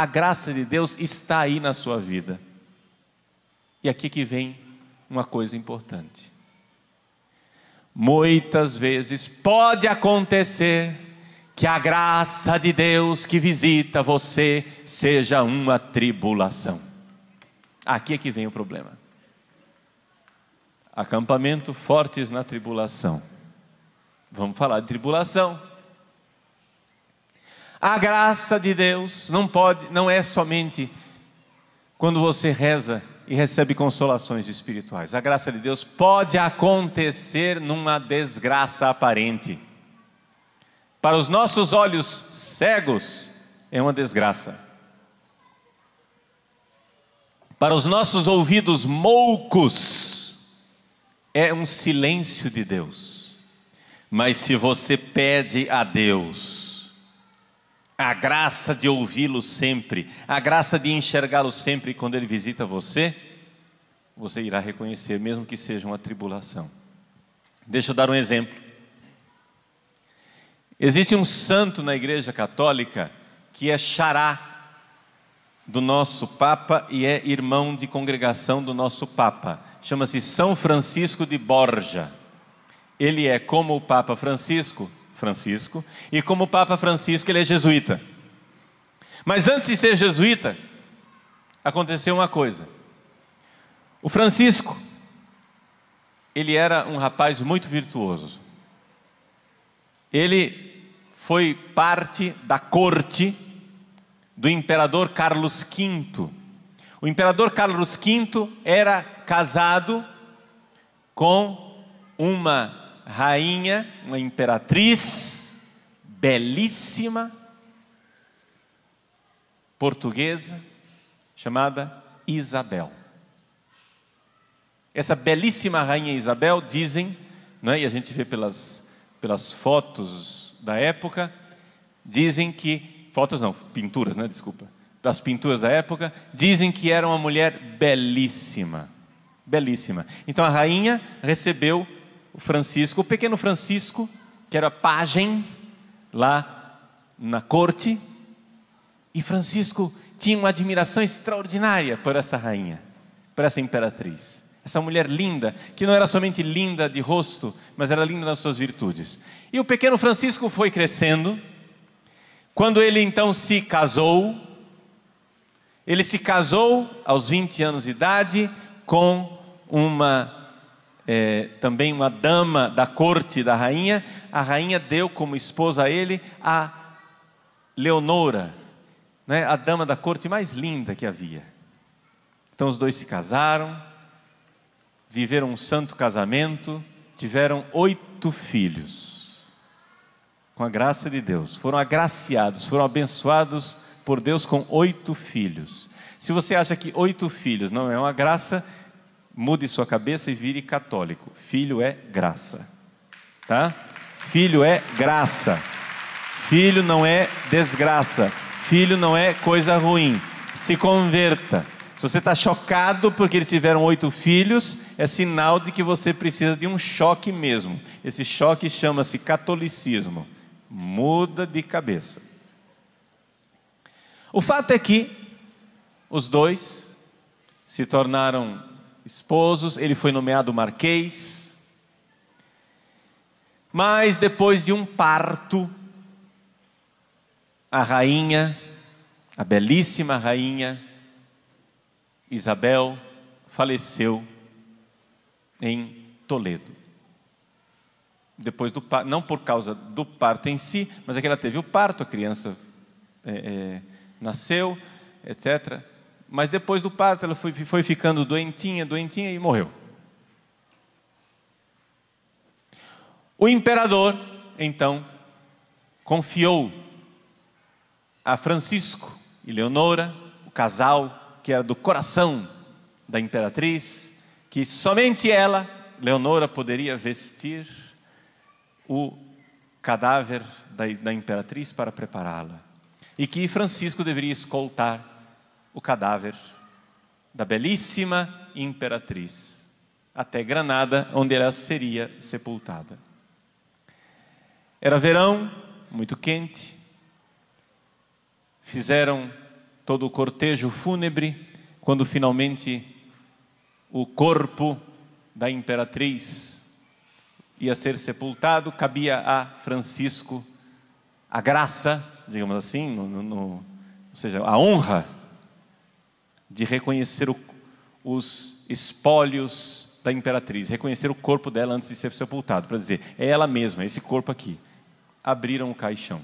a graça de Deus está aí na sua vida. E aqui que vem uma coisa importante. Muitas vezes pode acontecer que a graça de Deus que visita você seja uma tribulação. Aqui é que vem o problema. Acampamento Fortes na Tribulação. Vamos falar de tribulação. A graça de Deus não é somente quando você reza e recebe consolações espirituais. A graça de Deus pode acontecer numa desgraça aparente. Para os nossos olhos cegos, é uma desgraça. Para os nossos ouvidos moucos, é um silêncio de Deus. Mas se você pede a Deus a graça de ouvi-lo sempre, a graça de enxergá-lo sempre quando Ele visita você, você irá reconhecer, mesmo que seja uma tribulação. Deixa eu dar um exemplo. Existe um santo na Igreja Católica que é xará do nosso Papa e é irmão de congregação do nosso Papa. Chama-se São Francisco de Borja. Ele é como o Papa Francisco, e como o Papa Francisco ele é jesuíta. Mas antes de ser jesuíta, aconteceu uma coisa. O Francisco, ele era um rapaz muito virtuoso. Ele foi parte da corte do imperador Carlos V. O imperador Carlos V era casado com uma rainha, uma imperatriz belíssima, portuguesa, chamada Isabel. Essa belíssima rainha Isabel, dizem, não é? E a gente vê pelas fotos da época, dizem que, pinturas, né? Desculpa. Das pinturas da época, dizem que era uma mulher belíssima. Belíssima. Então a rainha recebeu o Francisco, o pequeno Francisco, que era pajem lá na corte, e Francisco tinha uma admiração extraordinária por essa rainha, por essa imperatriz, essa mulher linda, que não era somente linda de rosto, mas era linda nas suas virtudes. E o pequeno Francisco foi crescendo. Quando ele então se casou, ele se casou aos 20 anos de idade com também uma dama da corte da rainha. A rainha deu como esposa a ele a Leonora, né? A dama da corte mais linda que havia. Então os dois se casaram, viveram um santo casamento, tiveram 8 filhos, com a graça de Deus, foram agraciados, foram abençoados por Deus com 8 filhos. Se você acha que 8 filhos não é uma graça, mude sua cabeça e vire católico. Filho é graça, tá? Filho é graça. Filho não é desgraça. Filho não é coisa ruim. Se converta. Se você está chocado porque eles tiveram 8 filhos, é sinal de que você precisa de um choque mesmo. Esse choque chama-se catolicismo. Muda de cabeça. O fato é que os dois se tornaram esposos. Ele foi nomeado marquês. Mas depois de um parto, a rainha, a belíssima rainha Isabel, faleceu em Toledo. Depois do parto, não por causa do parto em si, mas é que ela teve o parto, a criança nasceu, etc. Mas depois do parto ela foi ficando doentinha e morreu. O imperador, então, confiou a Francisco e Leonora, o casal que era do coração da imperatriz, que somente ela, Leonora, poderia vestir o cadáver da imperatriz para prepará-la, e que Francisco deveria escoltar o cadáver da belíssima imperatriz até Granada, onde ela seria sepultada. Era verão, muito quente. Fizeram todo o cortejo fúnebre, quando finalmente o corpo da imperatriz ia ser sepultado, cabia a Francisco a graça, digamos assim, ou seja, a honra de reconhecer os espólios da imperatriz, reconhecer o corpo dela antes de ser sepultado, para dizer, é ela mesma, esse corpo aqui. Abriram o caixão.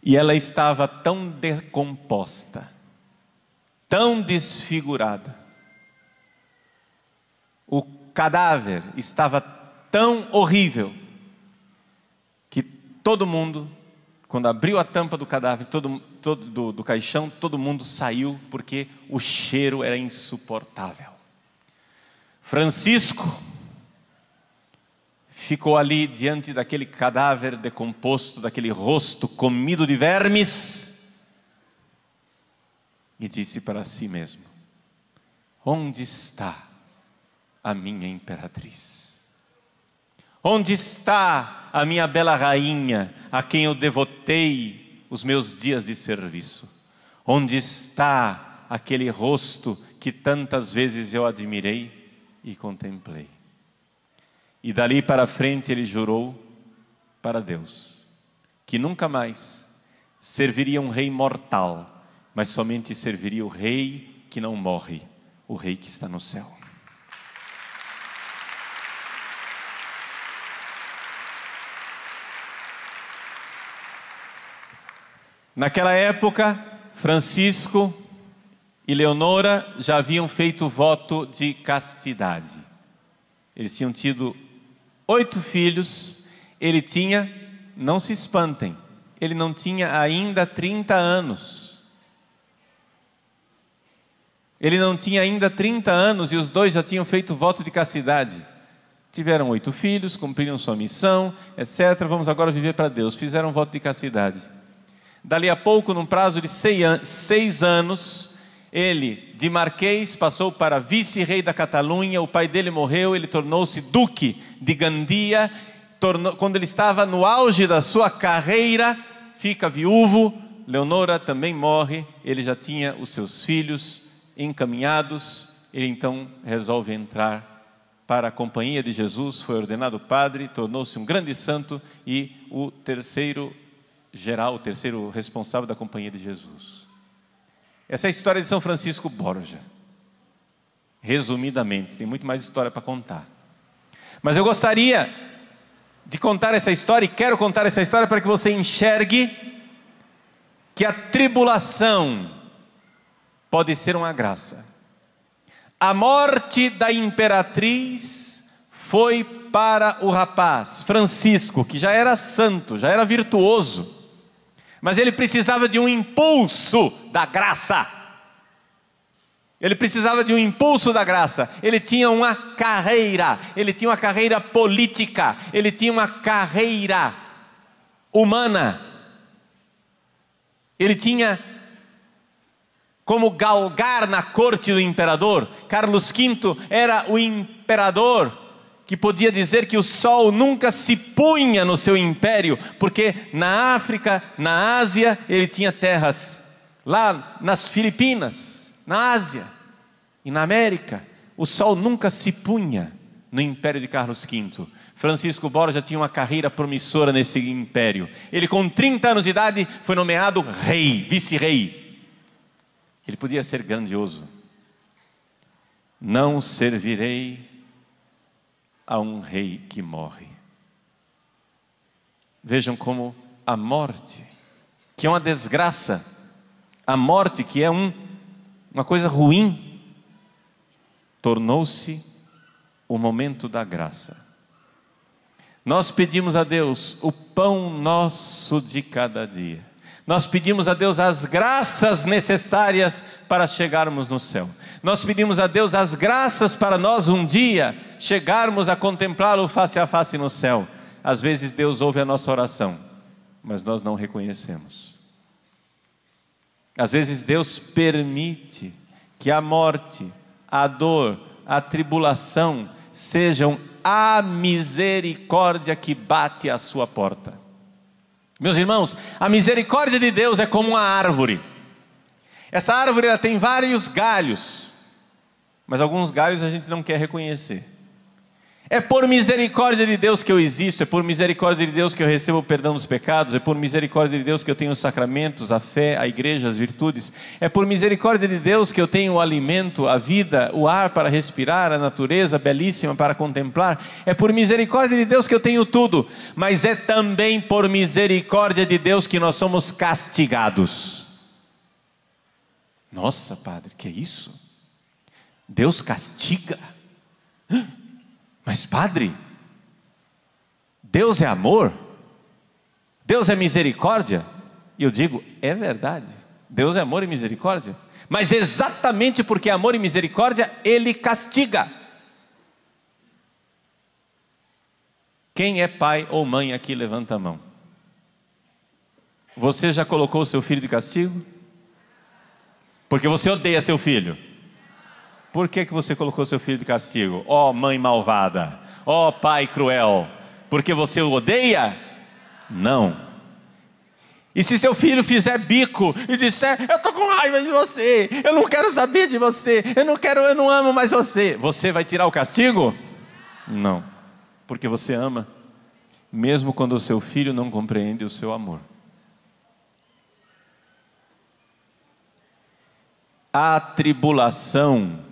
E ela estava tão decomposta, tão desfigurada, o cadáver estava tão horrível, que todo mundo, quando abriu a tampa do cadáver, do caixão, todo mundo saiu, porque o cheiro era insuportável. Francisco ficou ali diante daquele cadáver decomposto, daquele rosto comido de vermes, e disse para si mesmo: onde está a minha imperatriz? Onde está a minha bela rainha, a quem eu devotei os meus dias de serviço? Onde está aquele rosto que tantas vezes eu admirei e contemplei? E dali para frente ele jurou para Deus que nunca mais serviria um rei mortal, mas somente serviria o rei que não morre, o rei que está no céu. Naquela época, Francisco e Leonora já haviam feito voto de castidade. Eles tinham tido 8 filhos. Ele tinha, não se espantem, ele não tinha ainda 30 anos. Ele não tinha ainda 30 anos e os dois já tinham feito voto de castidade. Tiveram 8 filhos, cumpriram sua missão, etc. Vamos agora viver para Deus. Fizeram voto de castidade. Dali a pouco, num prazo de 6 anos, ele, de marquês, passou para vice-rei da Catalunha. O pai dele morreu, ele tornou-se duque de Gandia. Quando ele estava no auge da sua carreira, fica viúvo. Leonora também morre. Ele já tinha os seus filhos encaminhados. Ele então resolve entrar para a companhia de Jesus, foi ordenado padre, tornou-se um grande santo e o terceiro responsável da companhia de Jesus. Essa é a história de São Francisco Borja. Resumidamente, tem muito mais história para contar. Mas eu gostaria de contar essa história, e quero contar essa história para que você enxergue que a tribulação pode ser uma graça. A morte da imperatriz foi para o rapaz Francisco, que já era santo, já era virtuoso, mas ele precisava de um impulso da graça. Ele precisava de um impulso da graça. Ele tinha uma carreira política, ele tinha uma carreira humana. Ele tinha como galgar na corte do imperador. Carlos V era o imperador que podia dizer que o sol nunca se punha no seu império, porque na África, na Ásia, ele tinha terras. Lá nas Filipinas, na Ásia e na América, o sol nunca se punha no império de Carlos V. Francisco Borja tinha uma carreira promissora nesse império. Ele, com 30 anos de idade, foi nomeado rei, vice-rei. Ele podia ser grandioso. Não servirei a um rei que morre. Vejam como a morte, que é uma desgraça, a morte que é uma coisa ruim, tornou-se o momento da graça. Nós pedimos a Deus o pão nosso de cada dia. Nós pedimos a Deus as graças necessárias para chegarmos no céu. Nós pedimos a Deus as graças para nós um dia chegarmos a contemplá-lo face a face no céu. Às vezes Deus ouve a nossa oração, mas nós não reconhecemos. Às vezes Deus permite que a morte, a dor, a tribulação sejam a misericórdia que bate à sua porta. Meus irmãos, a misericórdia de Deus é como uma árvore. Essa árvore ela tem vários galhos, mas alguns galhos a gente não quer reconhecer. É por misericórdia de Deus que eu existo, é por misericórdia de Deus que eu recebo o perdão dos pecados, é por misericórdia de Deus que eu tenho os sacramentos, a fé, a igreja, as virtudes, é por misericórdia de Deus que eu tenho o alimento, a vida, o ar para respirar, a natureza belíssima para contemplar, é por misericórdia de Deus que eu tenho tudo, mas é também por misericórdia de Deus que nós somos castigados. Nossa, padre, que é isso? Deus castiga? Mas padre, Deus é amor? Deus é misericórdia? E eu digo, é verdade, Deus é amor e misericórdia, mas exatamente porque é amor e misericórdia, Ele castiga. Quem é pai ou mãe aqui, levanta a mão. Você já colocou o seu filho de castigo? Porque você odeia seu filho. Por que você colocou seu filho de castigo? Ó mãe malvada, ó pai cruel, porque você o odeia? Não. E se seu filho fizer bico e disser, eu estou com raiva de você, eu não quero saber de você, eu não amo mais você, você vai tirar o castigo? Não, porque você ama, mesmo quando o seu filho não compreende o seu amor. A tribulação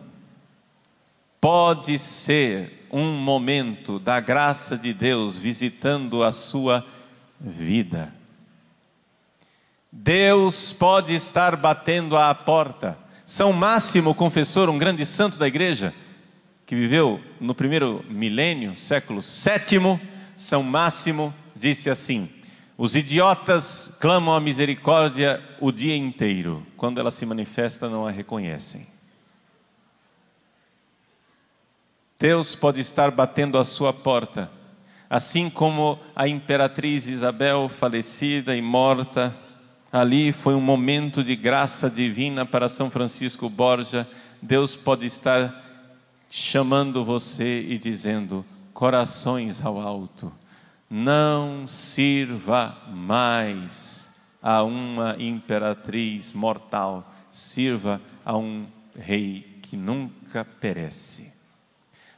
pode ser um momento da graça de Deus visitando a sua vida. Deus pode estar batendo à porta. São Máximo, confessor, um grande santo da igreja, que viveu no primeiro milênio, século VII, São Máximo disse assim: os idiotas clamam a misericórdia o dia inteiro, quando ela se manifesta não a reconhecem. Deus pode estar batendo à sua porta, assim como a imperatriz Isabel, falecida e morta, ali foi um momento de graça divina para São Francisco Borja. Deus pode estar chamando você e dizendo, corações ao alto, não sirva mais a uma imperatriz mortal, sirva a um rei que nunca perece.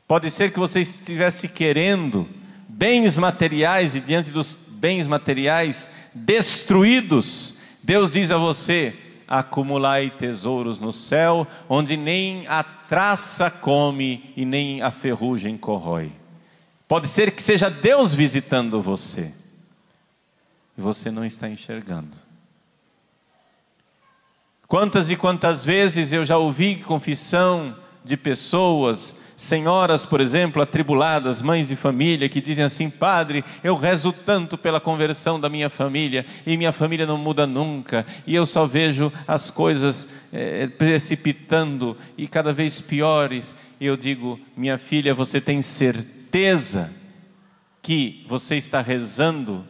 Pode ser que você estivesse querendo bens materiais e diante dos bens materiais destruídos, Deus diz a você, acumulai tesouros no céu, onde nem a traça come e nem a ferrugem corrói. Pode ser que seja Deus visitando você, e você não está enxergando. Quantas e quantas vezes eu já ouvi confissão de pessoas, senhoras, por exemplo, atribuladas, mães de família, que dizem assim, padre, eu rezo tanto pela conversão da minha família, e minha família não muda nunca, e eu só vejo as coisas precipitando, e cada vez piores, e eu digo, minha filha, você tem certeza que você está rezando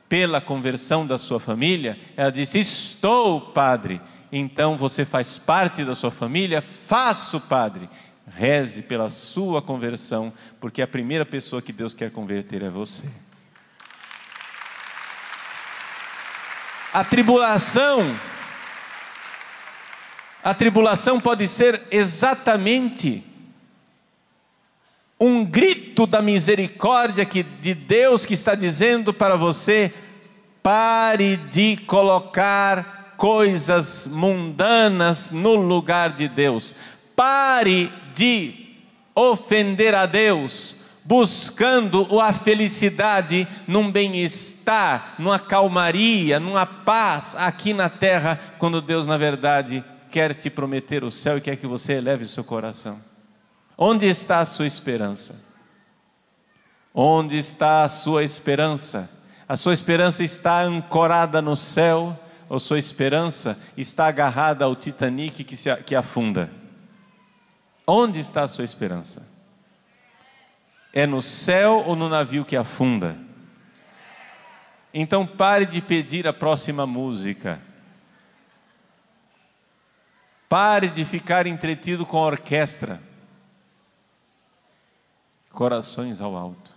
pela conversão da sua família? Ela disse, estou, padre. Então você faz parte da sua família? Faço, padre. Reze pela sua conversão, porque a primeira pessoa que Deus quer converter é você. A tribulação pode ser exatamente um grito da misericórdia de Deus que está dizendo para você, pare de colocar coisas mundanas no lugar de Deus. Pare de ofender a Deus, buscando a felicidade num bem-estar, numa calmaria, numa paz aqui na terra, quando Deus na verdade quer te prometer o céu e quer que você eleve o seu coração. Onde está a sua esperança? Onde está a sua esperança? A sua esperança está ancorada no céu, ou sua esperança está agarrada ao Titanic que afunda? Onde está a sua esperança? É no céu ou no navio que afunda? Então pare de pedir a próxima música. Pare de ficar entretido com a orquestra. Corações ao alto.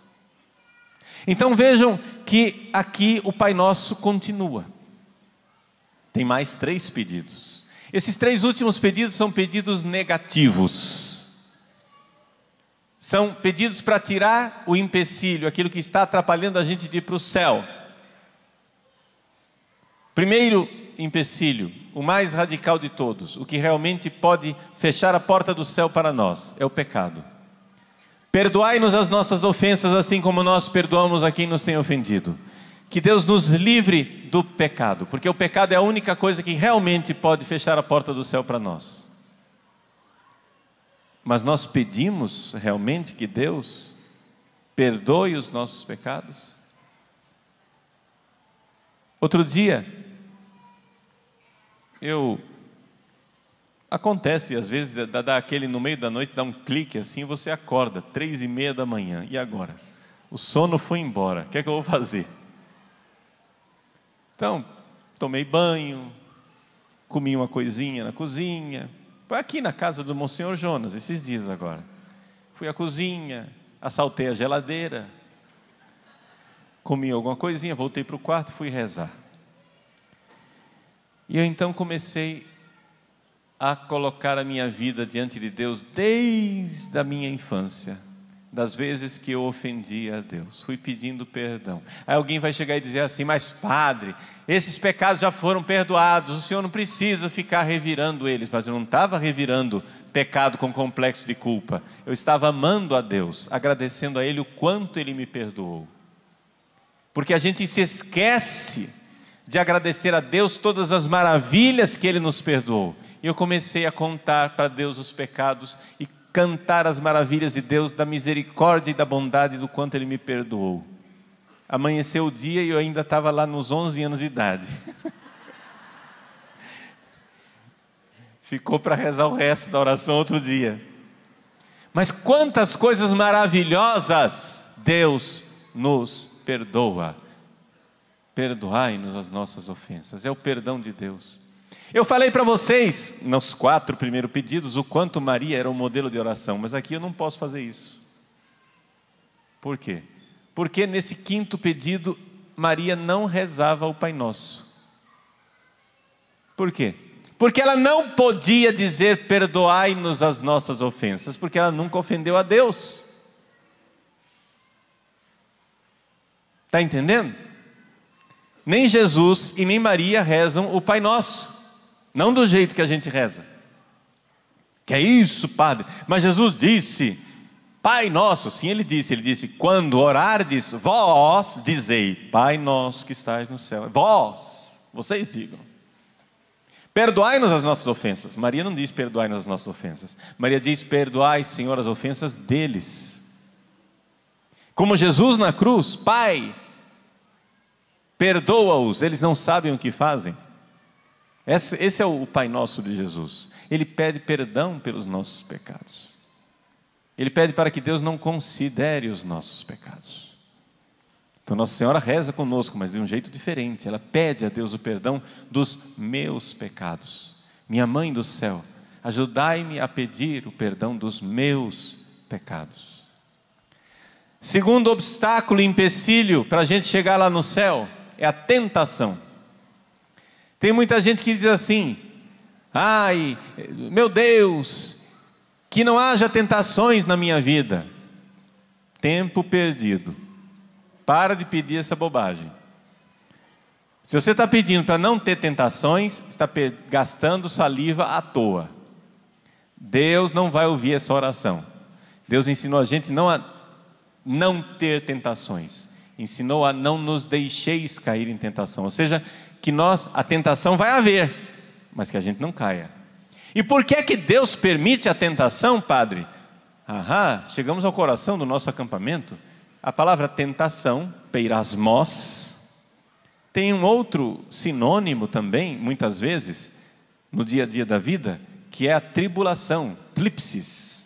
Então vejam que aqui o Pai Nosso continua. Tem mais 3 pedidos. Esses 3 últimos pedidos são pedidos negativos. São pedidos para tirar o empecilho, aquilo que está atrapalhando a gente de ir para o céu. Primeiro empecilho, o mais radical de todos, o que realmente pode fechar a porta do céu para nós, é o pecado. Perdoai-nos as nossas ofensas, assim como nós perdoamos a quem nos tem ofendido. Que Deus nos livre do pecado, porque o pecado é a única coisa que realmente pode fechar a porta do céu para nós. Mas nós pedimos realmente que Deus perdoe os nossos pecados? Outro dia, acontece às vezes, dá aquele no meio da noite, dá um clique assim, você acorda, 3:30 da manhã, e agora? O sono foi embora, o que é que eu vou fazer? Então, tomei banho, comi uma coisinha na cozinha, foi aqui na casa do Monsenhor Jonas, esses dias agora. Fui à cozinha, assaltei a geladeira, comi alguma coisinha, voltei para o quarto, fui rezar. E eu então comecei a colocar a minha vida diante de Deus desde a minha infância, das vezes que eu ofendi a Deus, fui pedindo perdão. Aí alguém vai chegar e dizer assim: mas padre, esses pecados já foram perdoados, o senhor não precisa ficar revirando eles. Mas eu não estava revirando pecado com complexo de culpa, eu estava amando a Deus, agradecendo a Ele o quanto Ele me perdoou. Porque a gente se esquece de agradecer a Deus todas as maravilhas que Ele nos perdoou. E eu comecei a contar para Deus os pecados e cantar as maravilhas de Deus, da misericórdia e da bondade, do quanto Ele me perdoou. Amanheceu o dia e eu ainda estava lá nos 11 anos de idade. Ficou para rezar o resto da oração outro dia. Mas quantas coisas maravilhosas Deus nos perdoa. Perdoai-nos as nossas ofensas, é o perdão de Deus. Eu falei para vocês, nos 4 primeiros pedidos, o quanto Maria era um modelo de oração, mas aqui eu não posso fazer isso. Por quê? Porque nesse 5º pedido, Maria não rezava o Pai Nosso. Por quê? Porque ela não podia dizer perdoai-nos as nossas ofensas, porque ela nunca ofendeu a Deus. Está entendendo? Nem Jesus e nem Maria rezam o Pai Nosso. Não do jeito que a gente reza. Que é isso, padre? Mas Jesus disse, Pai Nosso. Sim, Ele disse, quando orardes, vós dizei, Pai Nosso que estais no céu. Vós, vocês digam. Perdoai-nos as nossas ofensas. Maria não diz perdoai-nos as nossas ofensas. Maria diz, perdoai, Senhor, as ofensas deles. Como Jesus na cruz, Pai, perdoa-os, eles não sabem o que fazem. Esse é o Pai Nosso de Jesus. Ele pede perdão pelos nossos pecados. Ele pede para que Deus não considere os nossos pecados. Então Nossa Senhora reza conosco, mas de um jeito diferente. Ela pede a Deus o perdão dos meus pecados. Minha Mãe do céu, ajudai-me a pedir o perdão dos meus pecados. Segundo obstáculo e empecilho para a gente chegar lá no céu é a tentação. Tem muita gente que diz assim: ai, meu Deus, que não haja tentações na minha vida. Tempo perdido. Para de pedir essa bobagem. Se você está pedindo para não ter tentações, está gastando saliva à toa. Deus não vai ouvir essa oração. Deus ensinou a gente não ter tentações. Ensinou a não nos deixeis cair em tentação. Ou seja, que a tentação vai haver, mas que a gente não caia. E por que é que Deus permite a tentação, padre? Chegamos ao coração do nosso acampamento. A palavra tentação, peirasmos, tem um outro sinônimo também, muitas vezes, no dia a dia da vida, que é a tribulação, tlipsis.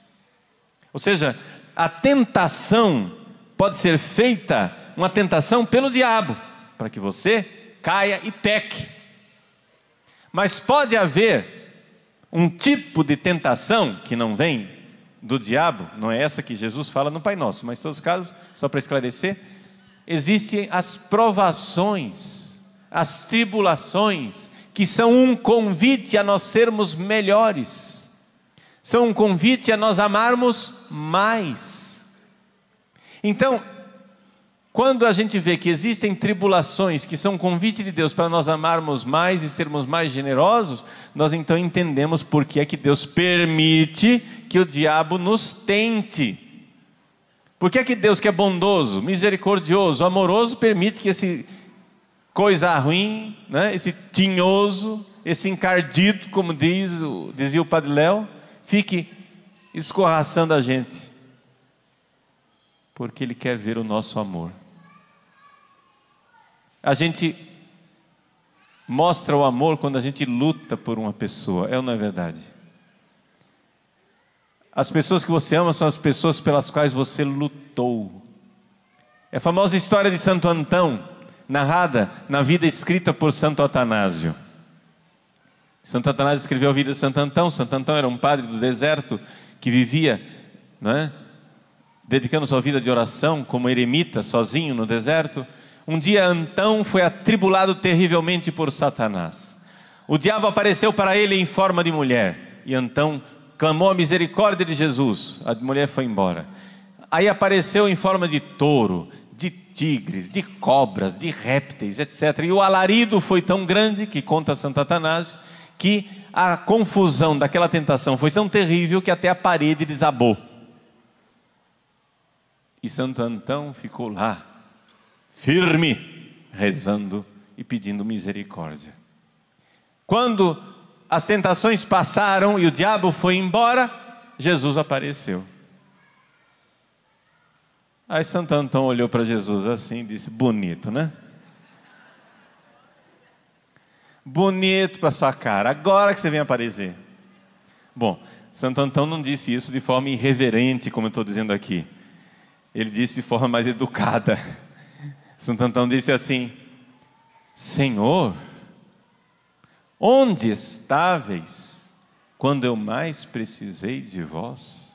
Ou seja, a tentação pode ser feita, uma tentação pelo diabo, para que você caia e peque. Mas pode haver um tipo de tentação que não vem do diabo, não é essa que Jesus fala no Pai Nosso, mas em todos os casos, só para esclarecer, existem as provações, as tribulações, que são um convite a nós sermos melhores, são um convite a nós amarmos mais. Então, quando a gente vê que existem tribulações que são um convite de Deus para nós amarmos mais e sermos mais generosos, nós então entendemos por que é que Deus permite que o diabo nos tente. Por que é que Deus, que é bondoso, misericordioso, amoroso, permite que esse coisa ruim, né, esse tinhoso, esse encardido, como dizia o Padre Léo, fique escorraçando a gente? Porque Ele quer ver o nosso amor. A gente mostra o amor quando a gente luta por uma pessoa, é ou não é verdade? As pessoas que você ama são as pessoas pelas quais você lutou. É a famosa história de Santo Antão, narrada na vida escrita por Santo Atanásio. Santo Atanásio escreveu a vida de Santo Antão. Santo Antão era um padre do deserto que vivia, né, dedicando sua vida de oração como eremita, sozinho no deserto. Um dia Antão foi atribulado terrivelmente por Satanás. O diabo apareceu para ele em forma de mulher, e Antão clamou a misericórdia de Jesus. A mulher foi embora. Aí apareceu em forma de touro, de tigres, de cobras, de répteis, etc. E o alarido foi tão grande, que conta Santo Atanásio, que a confusão daquela tentação foi tão terrível que até a parede desabou. E Santo Antão ficou lá, firme, rezando e pedindo misericórdia. Quando as tentações passaram e o diabo foi embora, Jesus apareceu. Aí Santo Antão olhou para Jesus assim e disse: bonito, né? Bonito para sua cara, agora que você vem aparecer. Bom, Santo Antão não disse isso de forma irreverente, como eu estou dizendo aqui. Ele disse de forma mais educada. Santo Antão disse assim: Senhor, onde estáveis quando eu mais precisei de vós?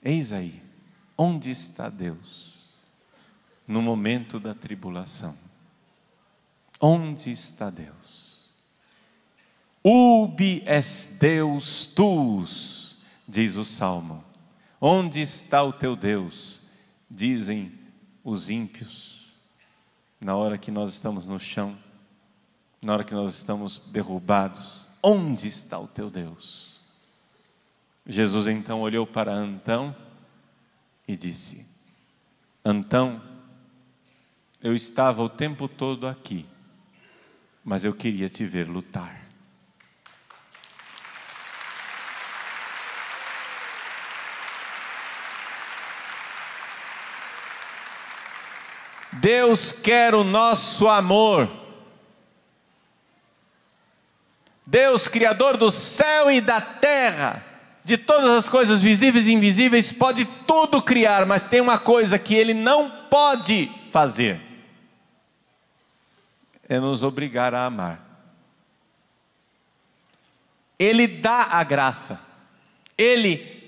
Eis aí, onde está Deus no momento da tribulação? Onde está Deus? Ubi es Deus tuus, diz o Salmo. Onde está o teu Deus? Dizem os ímpios, na hora que nós estamos no chão, na hora que nós estamos derrubados. Onde está o teu Deus? Jesus então olhou para Antão e disse: Antão, eu estava o tempo todo aqui, mas eu queria te ver lutar. Deus quer o nosso amor. Deus, Criador do céu e da terra, de todas as coisas visíveis e invisíveis, pode tudo criar, mas tem uma coisa que Ele não pode fazer: é nos obrigar a amar. Ele dá a graça, Ele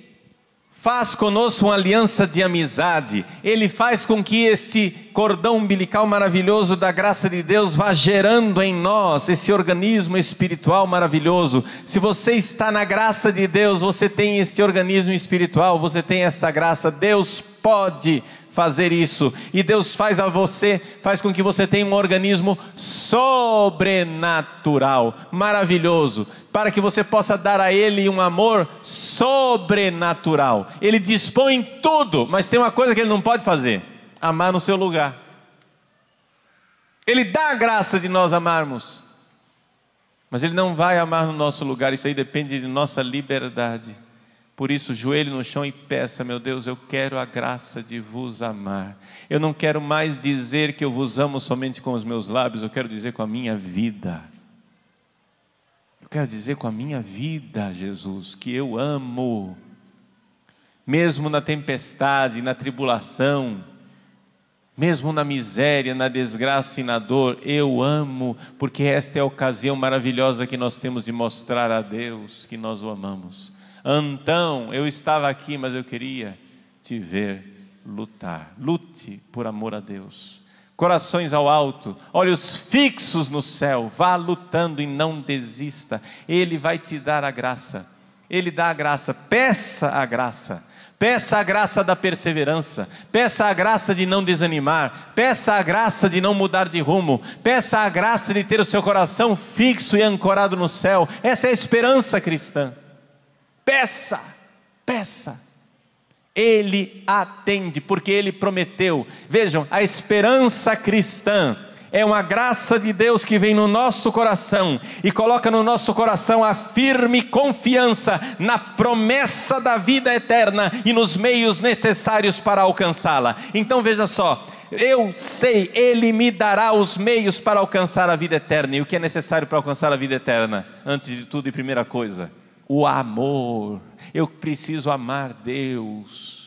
faz conosco uma aliança de amizade, Ele faz com que este cordão umbilical maravilhoso da graça de Deus vá gerando em nós esse organismo espiritual maravilhoso. Se você está na graça de Deus, você tem este organismo espiritual, você tem esta graça. Deus pode fazer isso, e Deus faz com que você tenha um organismo sobrenatural, maravilhoso, para que você possa dar a Ele um amor sobrenatural. Ele dispõe tudo, mas tem uma coisa que Ele não pode fazer: amar no seu lugar. Ele dá a graça de nós amarmos, mas Ele não vai amar no nosso lugar. Isso aí depende de nossa liberdade. Por isso, joelhe no chão e peça: meu Deus, eu quero a graça de vos amar. Eu não quero mais dizer que eu vos amo somente com os meus lábios, eu quero dizer com a minha vida. Eu quero dizer com a minha vida, Jesus, que eu amo. Mesmo na tempestade, na tribulação, mesmo na miséria, na desgraça e na dor, eu amo, porque esta é a ocasião maravilhosa que nós temos de mostrar a Deus que nós o amamos. Antão, eu estava aqui, mas eu queria te ver lutar. Lute por amor a Deus. Corações ao alto, olhos fixos no céu, vá lutando e não desista. Ele vai te dar a graça. Ele dá a graça, peça a graça. Peça a graça da perseverança, peça a graça de não desanimar, peça a graça de não mudar de rumo, peça a graça de ter o seu coração fixo e ancorado no céu. Essa é a esperança cristã. Peça, peça. Ele atende, porque Ele prometeu. Vejam, a esperança cristã é uma graça de Deus que vem no nosso coração e coloca no nosso coração a firme confiança na promessa da vida eterna e nos meios necessários para alcançá-la. Então veja só, eu sei, Ele me dará os meios para alcançar a vida eterna. E o que é necessário para alcançar a vida eterna? Antes de tudo e primeira coisa, o amor. Eu preciso amar Deus.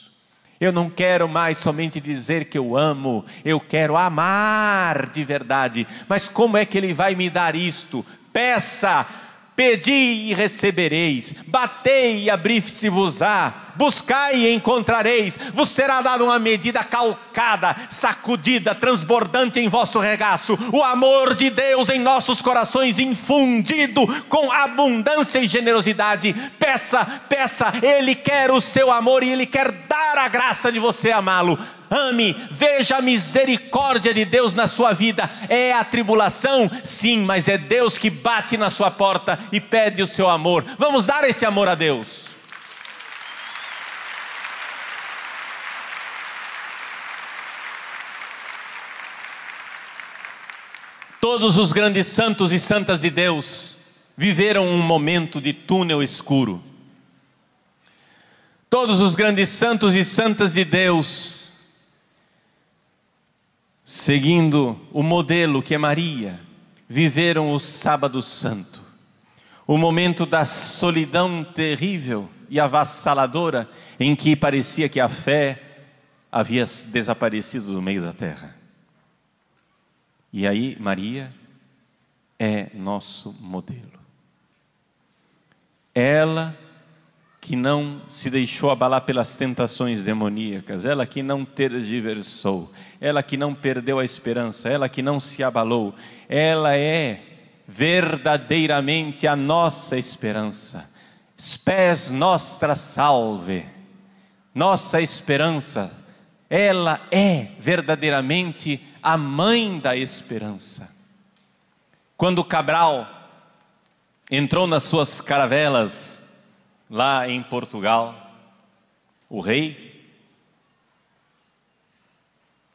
Eu não quero mais somente dizer que eu amo, eu quero amar de verdade. Mas como é que Ele vai me dar isto? Peça, pedi e recebereis, batei e abrir-se-vos-á, buscai e encontrareis, vos será dada uma medida calcada, sacudida, transbordante em vosso regaço, o amor de Deus em nossos corações infundido com abundância e generosidade. Peça, peça, Ele quer o seu amor e Ele quer dar a graça de você amá-lo. Ame, veja a misericórdia de Deus na sua vida. É a tribulação? Sim, mas é Deus que bate na sua porta e pede o seu amor. Vamos dar esse amor a Deus. Todos os grandes santos e santas de Deus viveram um momento de túnel escuro. Todos os grandes santos e santas de Deus, seguindo o modelo que é Maria, viveram o sábado santo, o momento da solidão terrível e avassaladora, em que parecia que a fé havia desaparecido do meio da terra. E aí Maria é nosso modelo. Ela que não se deixou abalar pelas tentações demoníacas, ela que não tergiversou, ela que não perdeu a esperança, ela que não se abalou, ela é verdadeiramente a nossa esperança. Spes nostra salve, nossa esperança. Ela é verdadeiramente a mãe da esperança. Quando Cabral entrou nas suas caravelas lá em Portugal, o rei,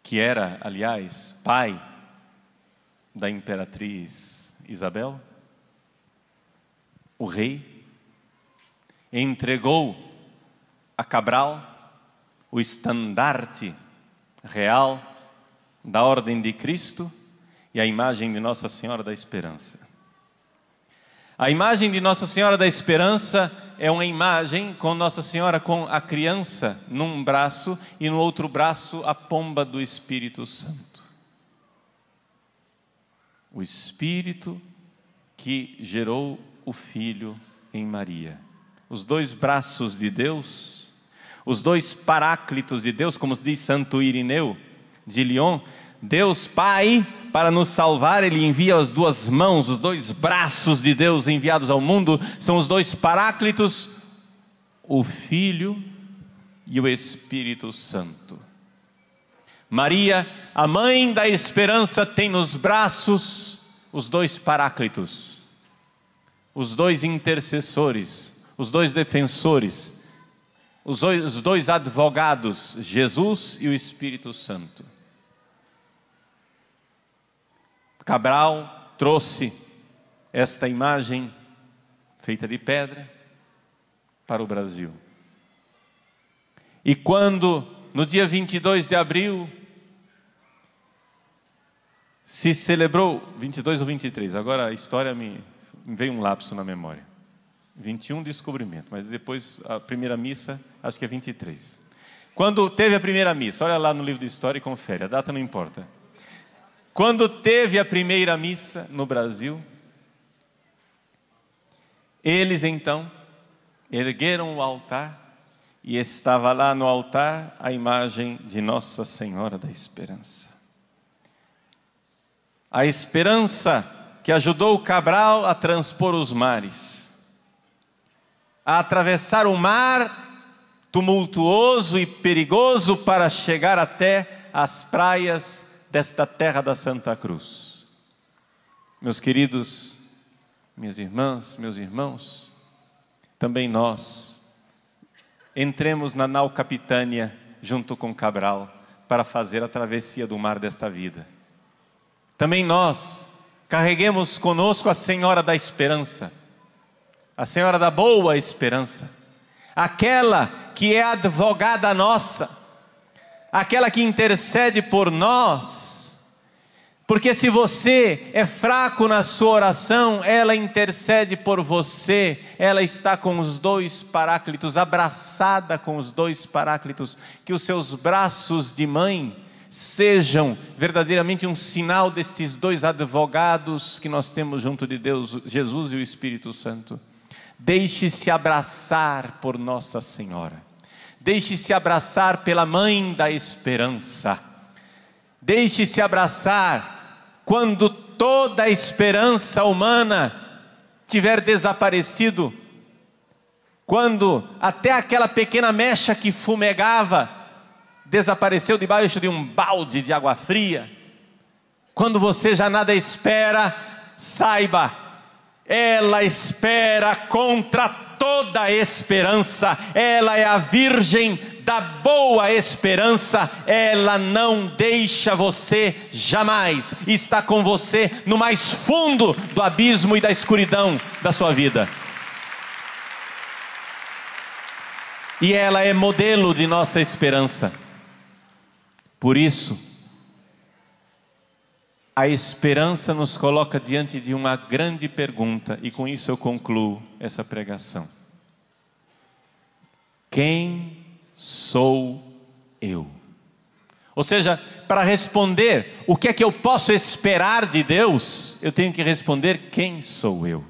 que era, aliás, pai da imperatriz Isabel, o rei entregou a Cabral o estandarte real da Ordem de Cristo e a imagem de Nossa Senhora da Esperança. A imagem de Nossa Senhora da Esperança é uma imagem com Nossa Senhora com a criança num braço e no outro braço a pomba do Espírito Santo. O Espírito que gerou o Filho em Maria. Os dois braços de Deus, os dois paráclitos de Deus, como diz Santo Irineu de Lyon, Deus Pai, para nos salvar, Ele envia as duas mãos, os dois braços de Deus enviados ao mundo, são os dois paráclitos, o Filho e o Espírito Santo. Maria, a mãe da esperança, tem nos braços os dois paráclitos, os dois intercessores, os dois defensores, os dois advogados, Jesus e o Espírito Santo. Cabral trouxe esta imagem feita de pedra para o Brasil. E quando, no dia 22 de abril, se celebrou, 22 ou 23, agora a história me veio um lapso na memória. 21 descobrimento, mas depois a primeira missa, acho que é 23. Quando teve a primeira missa, olha lá no livro de história e confere, a data não importa. Quando teve a primeira missa no Brasil, eles então ergueram o altar e estava lá no altar a imagem de Nossa Senhora da Esperança. A esperança que ajudou Cabral a transpor os mares, a atravessar o mar tumultuoso e perigoso para chegar até as praias desta terra da Santa Cruz. Meus queridos, minhas irmãs, meus irmãos, também nós entremos na nau Capitânia junto com Cabral para fazer a travessia do mar desta vida. Também nós carreguemos conosco a Senhora da Esperança, a Senhora da Boa Esperança, aquela que é advogada nossa, aquela que intercede por nós, porque se você é fraco na sua oração, ela intercede por você, ela está com os dois paráclitos, abraçada com os dois paráclitos, que os seus braços de mãe sejam verdadeiramente um sinal destes dois advogados que nós temos junto de Deus, Jesus e o Espírito Santo. Deixe-se abraçar por Nossa Senhora, deixe-se abraçar pela Mãe da Esperança, deixe-se abraçar quando toda a esperança humana tiver desaparecido, quando até aquela pequena mecha que fumegava desapareceu debaixo de um balde de água fria, quando você já nada espera, saiba, ela espera contra toda a esperança, ela é a Virgem da Boa Esperança, ela não deixa você jamais, está com você no mais fundo do abismo e da escuridão da sua vida. E ela é modelo de nossa esperança. Por isso, a esperança nos coloca diante de uma grande pergunta, e com isso eu concluo essa pregação. Quem sou eu? Ou seja, para responder o que é que eu posso esperar de Deus, eu tenho que responder: quem sou eu?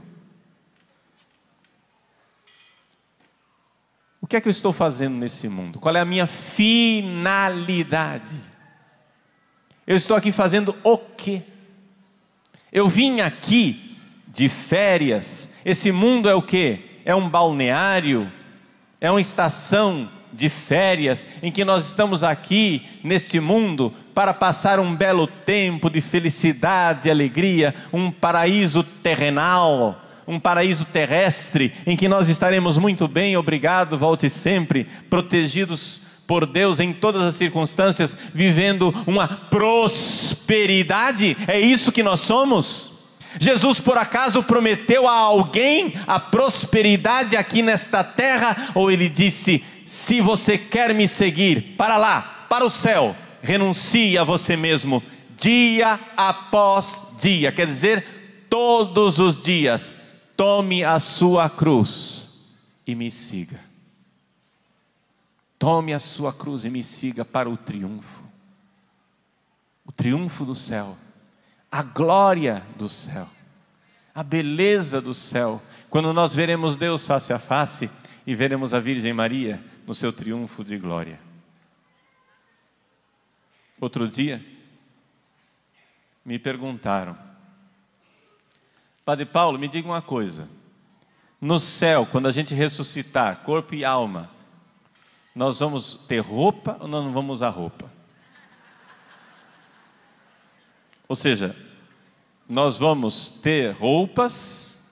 O que é que eu estou fazendo nesse mundo? Qual é a minha finalidade? Eu estou aqui fazendo o quê? Eu vim aqui de férias. Esse mundo é o quê? É um balneário? É uma estação de férias em que nós estamos aqui nesse mundo para passar um belo tempo de felicidade e alegria, um paraíso terrenal, um paraíso terrestre, em que nós estaremos muito bem, obrigado, volte sempre, protegidos por Deus em todas as circunstâncias, vivendo uma prosperidade. É isso que nós somos? Jesus por acaso prometeu a alguém a prosperidade aqui nesta terra? Ou ele disse: se você quer me seguir, para lá, para o céu, renuncie a você mesmo, dia após dia, quer dizer, todos os dias, tome a sua cruz e me siga. Tome a sua cruz e me siga para o triunfo do céu, a glória do céu, a beleza do céu, quando nós veremos Deus face a face e veremos a Virgem Maria no seu triunfo de glória. Outro dia, me perguntaram: Padre Paulo, me diga uma coisa, no céu, quando a gente ressuscitar, corpo e alma, nós vamos ter roupa ou nós não vamos usar roupa? Ou seja, nós vamos ter roupas,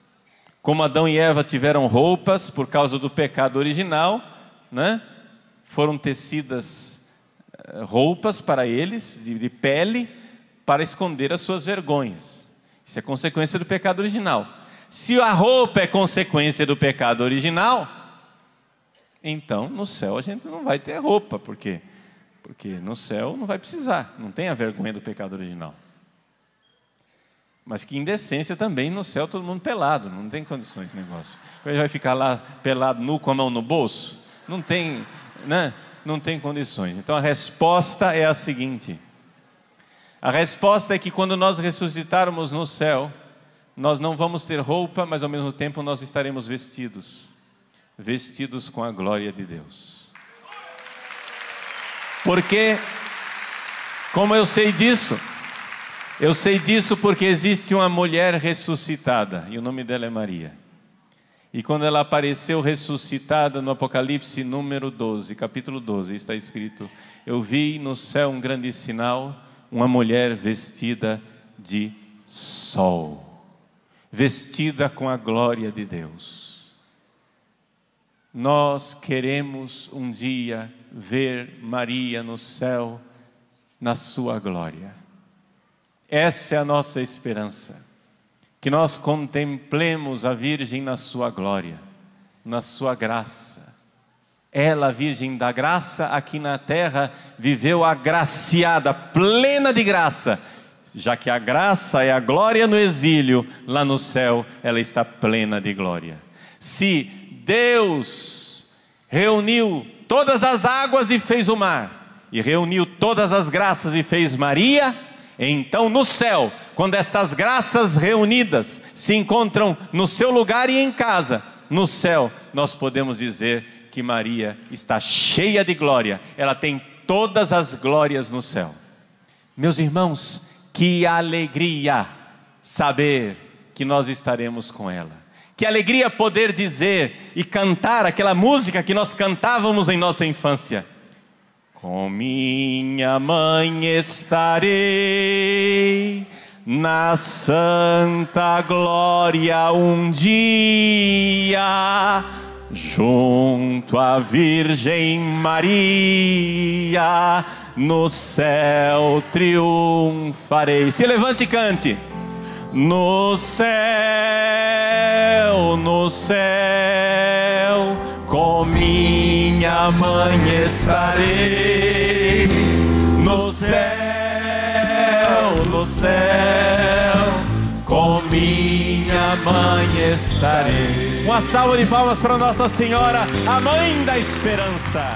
como Adão e Eva tiveram roupas por causa do pecado original, né? Foram tecidas roupas para eles, de pele, para esconder as suas vergonhas. Isso é consequência do pecado original. Se a roupa é consequência do pecado original, então no céu a gente não vai ter roupa. Por quê? Porque no céu não vai precisar, não tem a vergonha do pecado original. Mas que indecência também, no céu todo mundo pelado, não tem condições esse negócio. Ele vai ficar lá pelado, nu, com a mão no bolso? Não tem, né? Não tem condições. Então a resposta é a seguinte: a resposta é que quando nós ressuscitarmos no céu, nós não vamos ter roupa, mas ao mesmo tempo nós estaremos vestidos. vestidos com a glória de Deus. Porque, como eu sei disso? Eu sei disso porque existe uma mulher ressuscitada, e o nome dela é Maria. E quando ela apareceu ressuscitada no Apocalipse número 12, capítulo 12, está escrito: eu vi no céu um grande sinal, uma mulher vestida de sol, vestida com a glória de Deus. Nós queremos um dia ver Maria no céu, na sua glória. Essa é a nossa esperança. Que nós contemplemos a Virgem na sua glória, na sua graça. Ela, a Virgem da graça, aqui na terra, viveu agraciada, plena de graça. Já que a graça é a glória no exílio, lá no céu ela está plena de glória. Se Deus reuniu todas as águas e fez o mar, e reuniu todas as graças e fez Maria, então no céu, quando estas graças reunidas se encontram no seu lugar e em casa, no céu nós podemos dizer que Maria está cheia de glória. Ela tem todas as glórias no céu. Meus irmãos, que alegria saber que nós estaremos com ela. Que alegria poder dizer e cantar aquela música que nós cantávamos em nossa infância. Com minha mãe estarei na santa glória um dia, junto à Virgem Maria, no céu triunfarei. Se levante e cante. No céu, com minha mãe estarei. No céu, com minha mãe estarei. Uma salva de palmas para Nossa Senhora, a Mãe da Esperança.